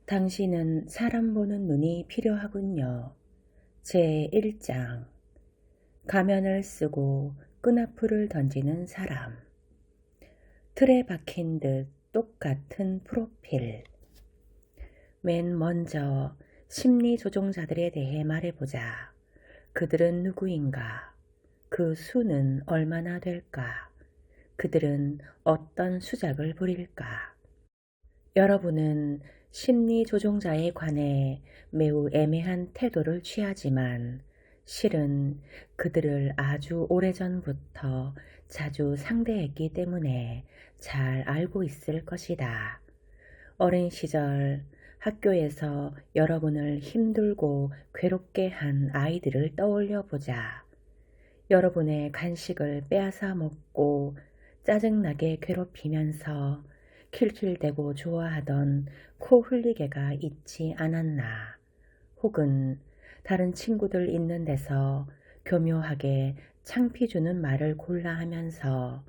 당신은 사람 보는 눈이 필요하군요. 제1장 가면을 쓰고 끈앞풀을 던지는 사람. 틀에 박힌 듯 똑같은 프로필. 맨 먼저 심리 조종자들에 대해 말해보자. 그들은 누구인가? 그 수는 얼마나 될까? 그들은 어떤 수작을 부릴까? 여러분은 심리 조종자에 관해 매우 애매한 태도를 취하지만 실은 그들을 아주 오래전부터 자주 상대했기 때문에 잘 알고 있을 것이다. 어린 시절 학교에서 여러분을 힘들고 괴롭게 한 아이들을 떠올려 보자. 여러분의 간식을 빼앗아 먹고 짜증나게 괴롭히면서 킬킬대고 좋아하던 코 흘리개가 있지 않았나. 혹은 다른 친구들 있는 데서 교묘하게 창피 주는 말을 골라 하면서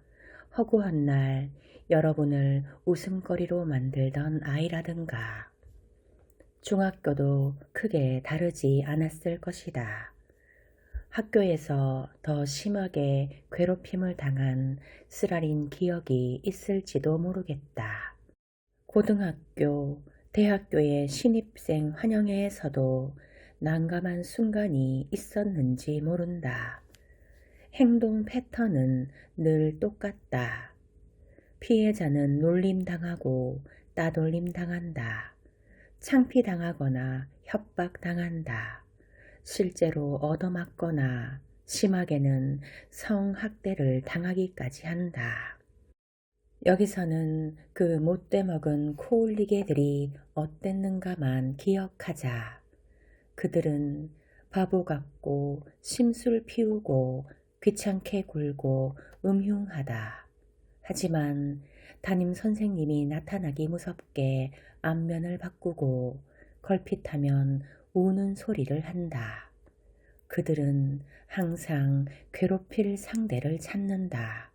허구한 날 여러분을 웃음거리로 만들던 아이라든가. 중학교도 크게 다르지 않았을 것이다. 학교에서 더 심하게 괴롭힘을 당한 쓰라린 기억이 있을지도 모르겠다. 고등학교, 대학교의 신입생 환영회에서도 난감한 순간이 있었는지 모른다. 행동 패턴은 늘 똑같다. 피해자는 놀림당하고 따돌림당한다. 창피당하거나 협박당한다. 실제로 얻어맞거나 심하게는 성학대를 당하기까지 한다. 여기서는 그 못돼 먹은 코올리개들이 어땠는가만 기억하자. 그들은 바보 같고 심술 피우고 귀찮게 굴고 음흉하다. 하지만 담임 선생님이 나타나기 무섭게 안면을 바꾸고 걸핏하면 우는 소리를 한다. 그들은 항상 괴롭힐 상대를 찾는다.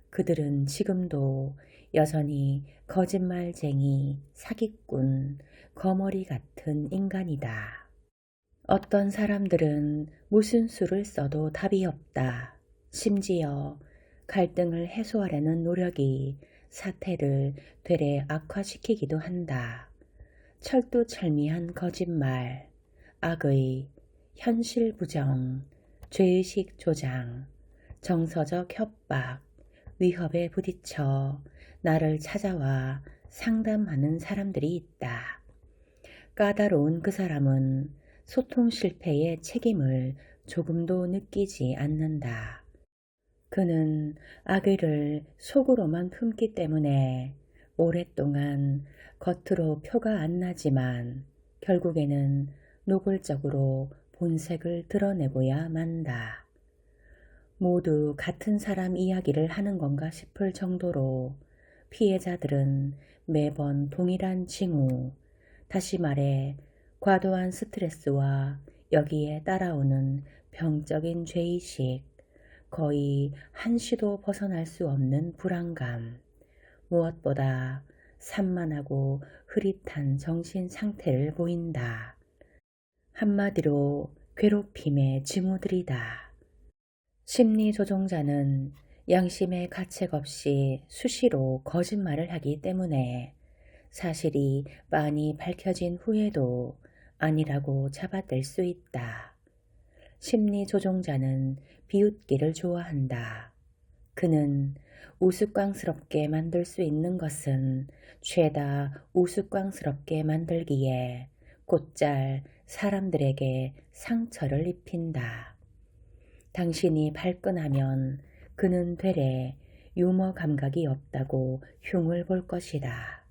그들은 지금도 여전히 거짓말쟁이, 사기꾼, 거머리 같은 인간이다. 어떤 사람들은 무슨 수를 써도 답이 없다. 심지어 갈등을 해소하려는 노력이 사태를 되레 악화시키기도 한다. 철두철미한 거짓말, 악의, 현실 부정, 죄의식 조장, 정서적 협박, 위협에 부딪혀 나를 찾아와 상담하는 사람들이 있다. 까다로운 그 사람은 소통 실패의 책임을 조금도 느끼지 않는다. 그는 악의를 속으로만 품기 때문에 오랫동안 겉으로 표가 안 나지만 결국에는 노골적으로 본색을 드러내고야 만다. 모두 같은 사람 이야기를 하는 건가 싶을 정도로 피해자들은 매번 동일한 징후, 다시 말해 과도한 스트레스와 여기에 따라오는 병적인 죄의식, 거의 한시도 벗어날 수 없는 불안감, 무엇보다 산만하고 흐릿한 정신 상태를 보인다. 한마디로 괴롭힘의 징후들이다. 심리조종자는 양심의 가책 없이 수시로 거짓말을 하기 때문에 사실이 많이 밝혀진 후에도 아니라고 잡아댈 수 있다. 심리조종자는 비웃기를 좋아한다. 그는 우스꽝스럽게 만들 수 있는 것은 죄다 우스꽝스럽게 만들기에 곧잘 사람들에게 상처를 입힌다. 당신이 발끈하면 그는 되레 유머 감각이 없다고 흉을 볼 것이다.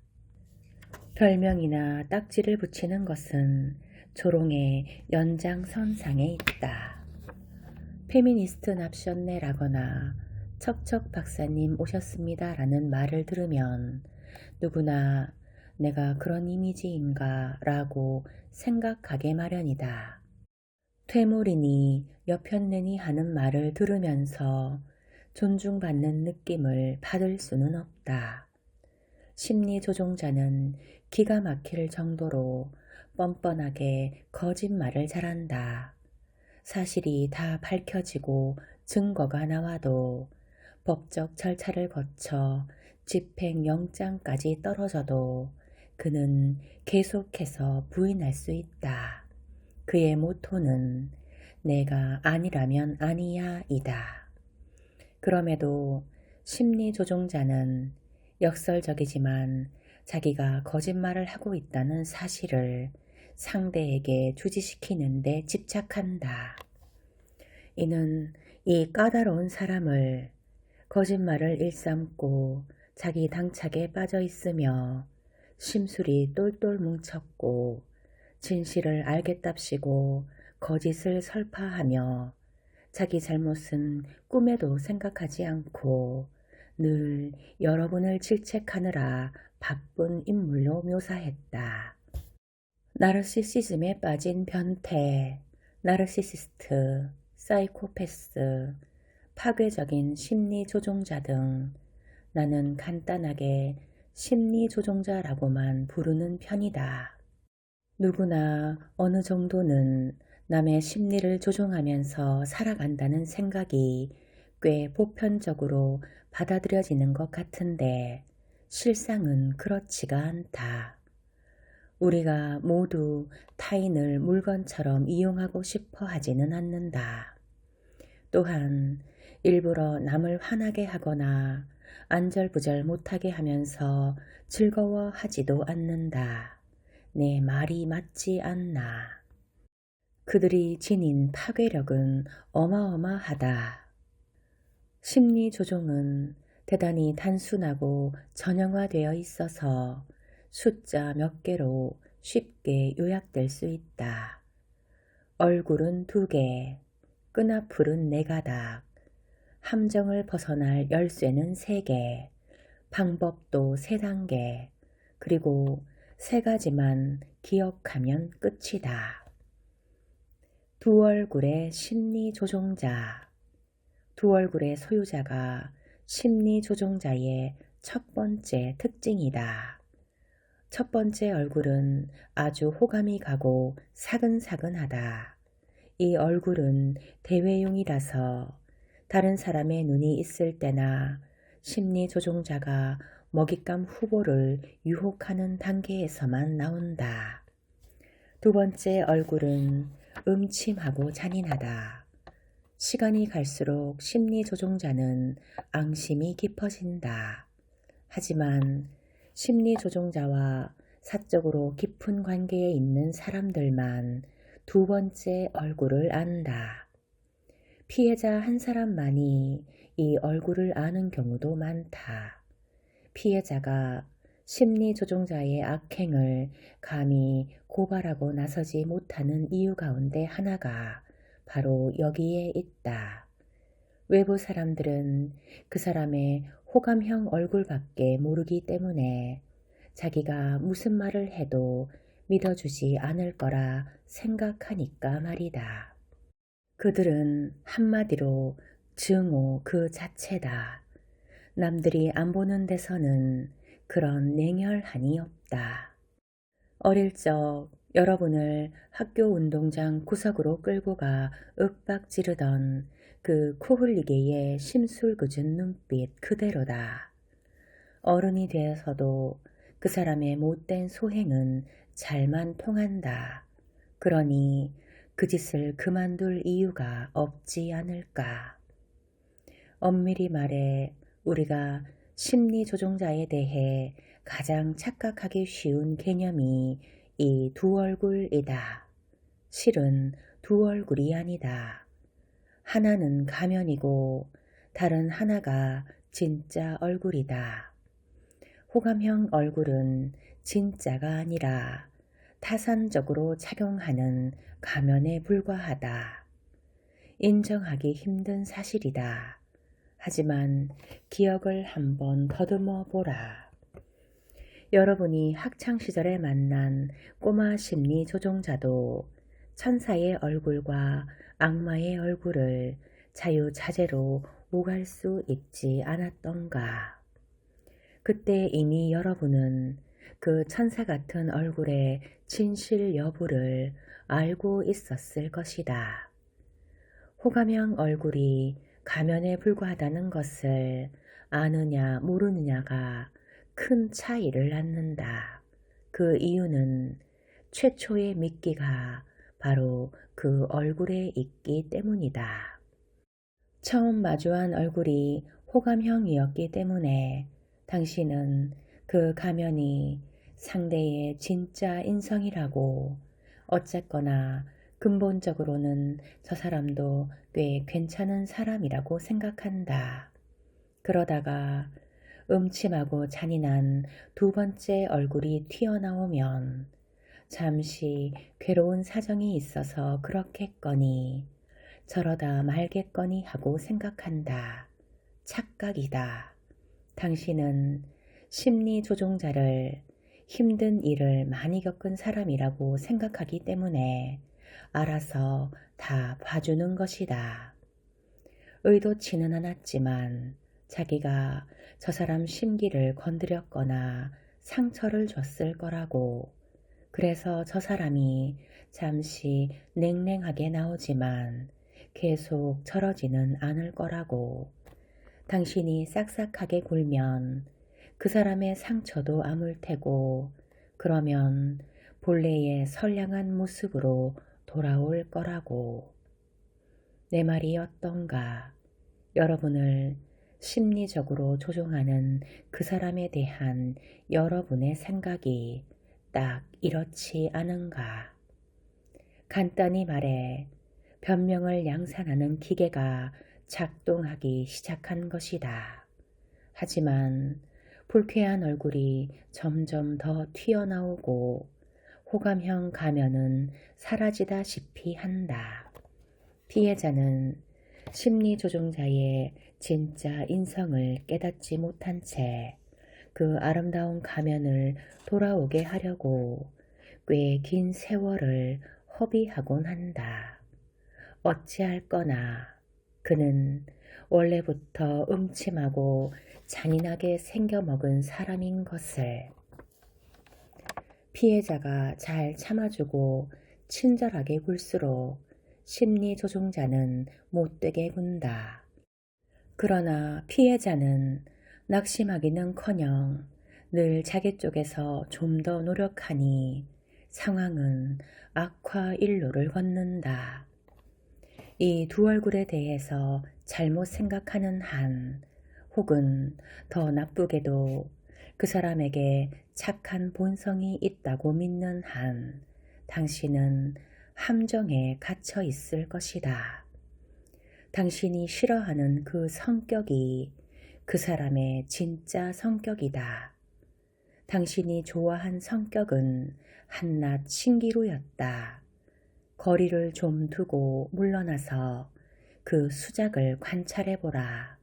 별명이나 딱지를 붙이는 것은 조롱의 연장선상에 있다. 페미니스트 납셨네라거나 척척 박사님 오셨습니다 라는 말을 들으면 누구나 내가 그런 이미지인가 라고 생각하게 마련이다. 퇴물이니 여편네니 하는 말을 들으면서 존중받는 느낌을 받을 수는 없다. 심리조종자는 기가 막힐 정도로 뻔뻔하게 거짓말을 잘한다. 사실이 다 밝혀지고 증거가 나와도 법적 절차를 거쳐 집행영장까지 떨어져도 그는 계속해서 부인할 수 있다. 그의 모토는 내가 아니라면 아니야 이다. 그럼에도 심리조종자는 역설적이지만 자기가 거짓말을 하고 있다는 사실을 상대에게 주지시키는 데 집착한다. 이는 이 까다로운 사람을 거짓말을 일삼고 자기 당착에 빠져 있으며 심술이 똘똘 뭉쳤고 진실을 알겠답시고 거짓을 설파하며 자기 잘못은 꿈에도 생각하지 않고 늘 여러분을 질책하느라 바쁜 인물로 묘사했다. 나르시시즘에 빠진 변태, 나르시시스트, 사이코패스, 파괴적인 심리조종자 등 나는 간단하게 심리조종자라고만 부르는 편이다. 누구나 어느 정도는 남의 심리를 조종하면서 살아간다는 생각이 꽤 보편적으로 받아들여지는 것 같은데 실상은 그렇지가 않다. 우리가 모두 타인을 물건처럼 이용하고 싶어 하지는 않는다. 또한 일부러 남을 화나게 하거나 안절부절 못하게 하면서 즐거워하지도 않는다. 내 말이 맞지 않나. 그들이 지닌 파괴력은 어마어마하다. 심리조종은 대단히 단순하고 전형화되어 있어서 숫자 몇 개로 쉽게 요약될 수 있다. 얼굴은 2개, 끈앞풀은 4가닥, 함정을 벗어날 열쇠는 3개, 방법도 3단계, 그리고 3가지만 기억하면 끝이다. 두 얼굴의 심리조종자. 두 얼굴의 소유자가 심리조종자의 첫 번째 특징이다. 첫 번째 얼굴은 아주 호감이 가고 사근사근하다. 이 얼굴은 대외용이라서 다른 사람의 눈이 있을 때나 심리조종자가 먹잇감 후보를 유혹하는 단계에서만 나온다. 두 번째 얼굴은 음침하고 잔인하다. 시간이 갈수록 심리조종자는 앙심이 깊어진다. 하지만 심리조종자와 사적으로 깊은 관계에 있는 사람들만 두 번째 얼굴을 안다. 피해자 한 사람만이 이 얼굴을 아는 경우도 많다. 피해자가 심리조종자의 악행을 감히 고발하고 나서지 못하는 이유 가운데 하나가 바로 여기에 있다. 외부 사람들은 그 사람의 호감형 얼굴밖에 모르기 때문에 자기가 무슨 말을 해도 믿어주지 않을 거라 생각하니까 말이다. 그들은 한마디로 증오 그 자체다. 남들이 안 보는 데서는 그런 냉혈한이 없다. 어릴 적 여러분을 학교 운동장 구석으로 끌고 가 윽박 지르던 그 코 흘리게의 심술궂은 눈빛 그대로다. 어른이 되어서도 그 사람의 못된 소행은 잘만 통한다. 그러니 그 짓을 그만둘 이유가 없지 않을까. 엄밀히 말해 우리가 심리조종자에 대해 가장 착각하기 쉬운 개념이 이 두 얼굴이다. 실은 두 얼굴이 아니다. 하나는 가면이고 다른 하나가 진짜 얼굴이다. 호감형 얼굴은 진짜가 아니라 타산적으로 착용하는 가면에 불과하다. 인정하기 힘든 사실이다. 하지만 기억을 한번 더듬어 보라. 여러분이 학창시절에 만난 꼬마 심리조종자도 천사의 얼굴과 악마의 얼굴을 자유자재로 오갈 수 있지 않았던가. 그때 이미 여러분은 그 천사 같은 얼굴의 진실 여부를 알고 있었을 것이다. 호감형 얼굴이 가면에 불과하다는 것을 아느냐 모르느냐가 큰 차이를 낳는다. 그 이유는 최초의 미끼가 바로 그 얼굴에 있기 때문이다. 처음 마주한 얼굴이 호감형이었기 때문에 당신은 그 가면이 상대의 진짜 인성이라고, 어쨌거나 근본적으로는 저 사람도 꽤 괜찮은 사람이라고 생각한다. 그러다가 음침하고 잔인한 두 번째 얼굴이 튀어나오면 잠시 괴로운 사정이 있어서 그렇겠거니 저러다 말겠거니 하고 생각한다. 착각이다. 당신은 심리 조종자를 힘든 일을 많이 겪은 사람이라고 생각하기 때문에 알아서 다 봐주는 것이다. 의도치는 않았지만 자기가 저 사람 심기를 건드렸거나 상처를 줬을 거라고, 그래서 저 사람이 잠시 냉랭하게 나오지만 계속 저러지는 않을 거라고, 당신이 싹싹하게 굴면 그 사람의 상처도 아물 테고 그러면 본래의 선량한 모습으로 돌아올 거라고. 내 말이 어떤가? 여러분을 심리적으로 조종하는 그 사람에 대한 여러분의 생각이 딱 이렇지 않은가? 간단히 말해 변명을 양산하는 기계가 작동하기 시작한 것이다. 하지만 불쾌한 얼굴이 점점 더 튀어나오고 호감형 가면은 사라지다시피 한다. 피해자는 심리조종자의 진짜 인성을 깨닫지 못한 채 그 아름다운 가면을 돌아오게 하려고 꽤 긴 세월을 허비하곤 한다. 어찌할거나 그는 원래부터 음침하고 잔인하게 생겨먹은 사람인 것을 피해자가 잘 참아주고 친절하게 굴수록 심리조종자는 못되게 군다. 그러나 피해자는 낙심하기는커녕 늘 자기 쪽에서 좀 더 노력하니 상황은 악화일로를 걷는다. 이 두 얼굴에 대해서 잘못 생각하는 한, 혹은 더 나쁘게도 그 사람에게 착한 본성이 있다고 믿는 한, 당신은 함정에 갇혀 있을 것이다. 당신이 싫어하는 그 성격이 그 사람의 진짜 성격이다. 당신이 좋아한 성격은 한낱 신기루였다. 거리를 좀 두고 물러나서 그 수작을 관찰해보라.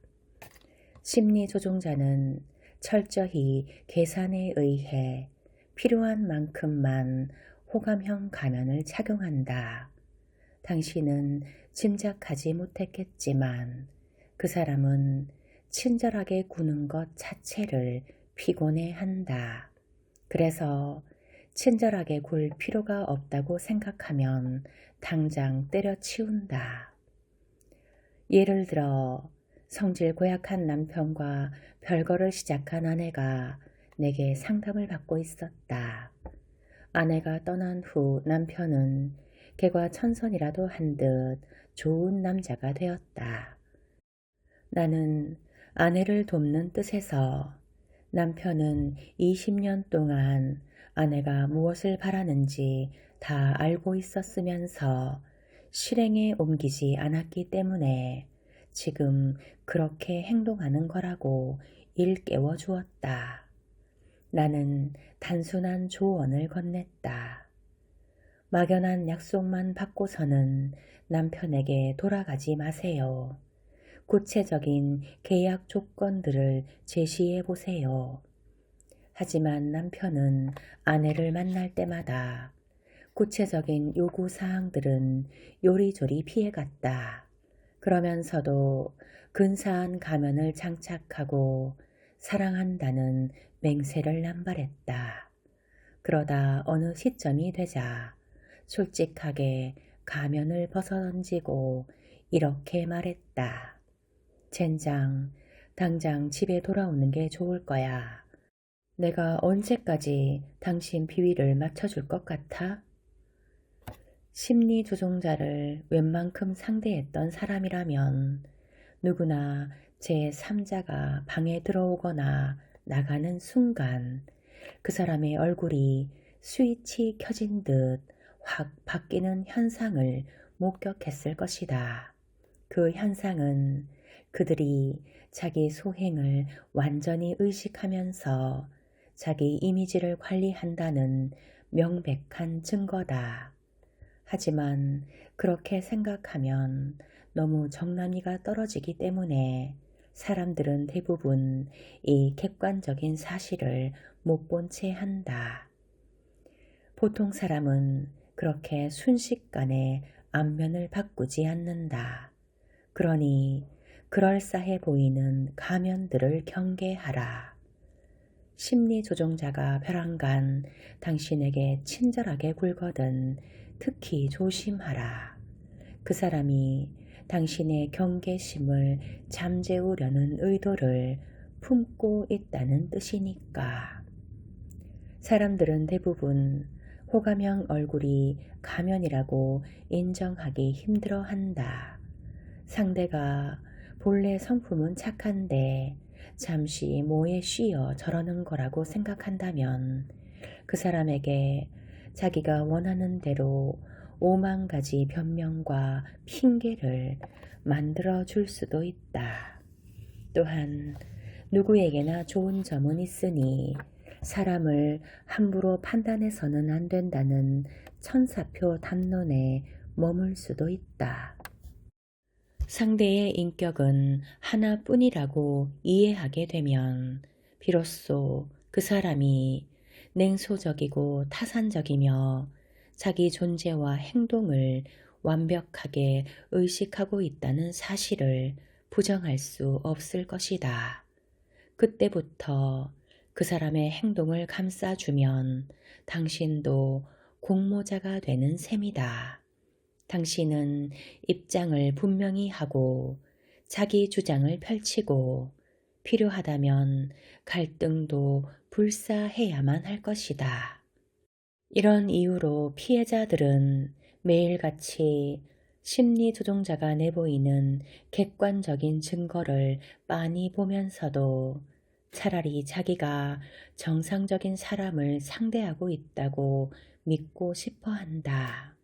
심리조종자는 철저히 계산에 의해 필요한 만큼만 호감형 가면을 착용한다. 당신은 짐작하지 못했겠지만 그 사람은 친절하게 구는 것 자체를 피곤해한다. 그래서 친절하게 굴 필요가 없다고 생각하면 당장 때려치운다. 예를 들어 성질 고약한 남편과 별거를 시작한 아내가 내게 상담을 받고 있었다. 아내가 떠난 후 남편은 개과천선이라도 한 듯 좋은 남자가 되었다. 나는 아내를 돕는 뜻에서 남편은 20년 동안 아내가 무엇을 바라는지 다 알고 있었으면서 실행에 옮기지 않았기 때문에 지금 그렇게 행동하는 거라고 일깨워 주었다. 나는 단순한 조언을 건넸다. 막연한 약속만 받고서는 남편에게 돌아가지 마세요. 구체적인 계약 조건들을 제시해 보세요. 하지만 남편은 아내를 만날 때마다 구체적인 요구사항들은 요리조리 피해갔다. 그러면서도 근사한 가면을 장착하고 사랑한다는 맹세를 남발했다. 그러다 어느 시점이 되자 솔직하게 가면을 벗어던지고 이렇게 말했다. 젠장, 당장 집에 돌아오는 게 좋을 거야. 내가 언제까지 당신 비위를 맞춰줄 것 같아? 심리 조종자를 웬만큼 상대했던 사람이라면 누구나 제3자가 방에 들어오거나 나가는 순간 그 사람의 얼굴이 스위치 켜진 듯 확 바뀌는 현상을 목격했을 것이다. 그 현상은 그들이 자기 소행을 완전히 의식하면서 자기 이미지를 관리한다는 명백한 증거다. 하지만 그렇게 생각하면 너무 정남이가 떨어지기 때문에 사람들은 대부분 이 객관적인 사실을 못 본 채 한다. 보통 사람은 그렇게 순식간에 안면을 바꾸지 않는다. 그러니 그럴싸해 보이는 가면들을 경계하라. 심리 조종자가 벼랑간 당신에게 친절하게 굴거든 특히 조심하라. 그 사람이 당신의 경계심을 잠재우려는 의도를 품고 있다는 뜻이니까. 사람들은 대부분 호감형 얼굴이 가면이라고 인정하기 힘들어한다. 상대가 본래 성품은 착한데 잠시 뭐에 씌여 저러는 거라고 생각한다면 그 사람에게 자기가 원하는 대로 5만 가지 변명과 핑계를 만들어 줄 수도 있다. 또한 누구에게나 좋은 점은 있으니 사람을 함부로 판단해서는 안 된다는 천사표 담론에 머물 수도 있다. 상대의 인격은 하나뿐이라고 이해하게 되면 비로소 그 사람이 냉소적이고 타산적이며 자기 존재와 행동을 완벽하게 의식하고 있다는 사실을 부정할 수 없을 것이다. 그때부터 그 사람의 행동을 감싸주면 당신도 공모자가 되는 셈이다. 당신은 입장을 분명히 하고 자기 주장을 펼치고 필요하다면 갈등도 불사해야만 할 것이다. 이런 이유로 피해자들은 매일같이 심리 조종자가 내보이는 객관적인 증거를 빤히 보면서도 차라리 자기가 정상적인 사람을 상대하고 있다고 믿고 싶어 한다.